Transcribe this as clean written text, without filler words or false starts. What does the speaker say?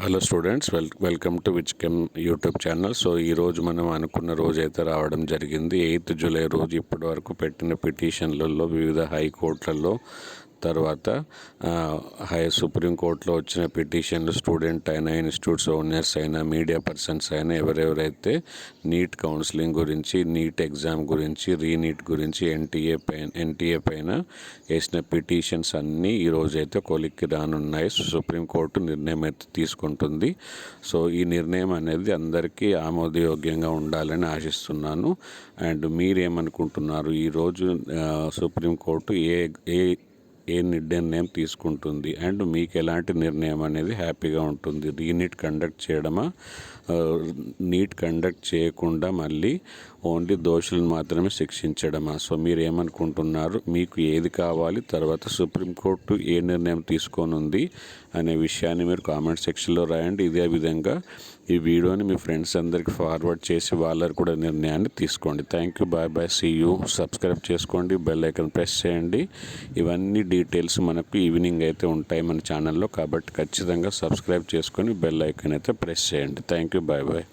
Hello students, welcome to విచ్కెమ్ YouTube channel. So ఈరోజు మనం అనుకున్న రోజు అయితే రావడం జరిగింది. 8th జూలై రోజు ఇప్పటి వరకు పెట్టిన పిటిషన్లలో వివిధ హైకోర్టులలో, తర్వాత సుప్రీంకోర్టులో వచ్చిన పిటిషన్లు, స్టూడెంట్ అయినా, ఇన్స్టిట్యూట్స్ ఓనర్స్ అయినా, మీడియా పర్సన్స్ అయినా, ఎవరెవరైతే నీట్ కౌన్సిలింగ్ గురించి, నీట్ ఎగ్జామ్ గురించి, రీనీట్ గురించి, ఎన్టీఏ పైన వేసిన పిటిషన్స్ అన్నీ ఈరోజు అయితే కొలిక్కి రానున్నాయి. సుప్రీంకోర్టు నిర్ణయం అయితే తీసుకుంటుంది. సో ఈ నిర్ణయం అనేది అందరికీ ఆమోదయోగ్యంగా ఉండాలని ఆశిస్తున్నాను. అండ్ మీరేమనుకుంటున్నారు? ఈరోజు సుప్రీంకోర్టు ఏ నిర్ణయం తీసుకుంటుంది అండ్ మీకు ఎలాంటి నిర్ణయం అనేది హ్యాపీగా ఉంటుంది? రీనీట్ కండక్ట్ చేయడమా, నీట్ కండక్ట్ చేయకుండా మళ్ళీ ఓన్లీ దోషులను మాత్రమే శిక్షించడమా? సో మీరు ఏమనుకుంటున్నారు? మీకు ఏది కావాలి? తర్వాత సుప్రీంకోర్టు ఏ నిర్ణయం తీసుకోనుంది అనే విషయాన్ని మీరు కామెంట్ సెక్షన్లో రాయండి. ఇదే విధంగా ఈ వీడియోని మీ ఫ్రెండ్స్ అందరికి ఫార్వర్డ్ చేసి వాళ్ళకు కూడా నిర్ణయాన్ని తీసుకోండి. Thank you, bye bye, see you. Subscribe చేసుకోండి, బెల్ ఐకాన్ ప్రెస్ చేయండి. ఇవన్నీ డీటెయిల్స్ మనకు ఈవినింగ్ అయితే ఉంటాయి మన ఛానల్లో, కాబట్టి ఖచ్చితంగా సబ్స్క్రైబ్ చేసుకొని బెల్ ఐకాన్ అయితే ప్రెస్ చేయండి. Thank you, bye bye.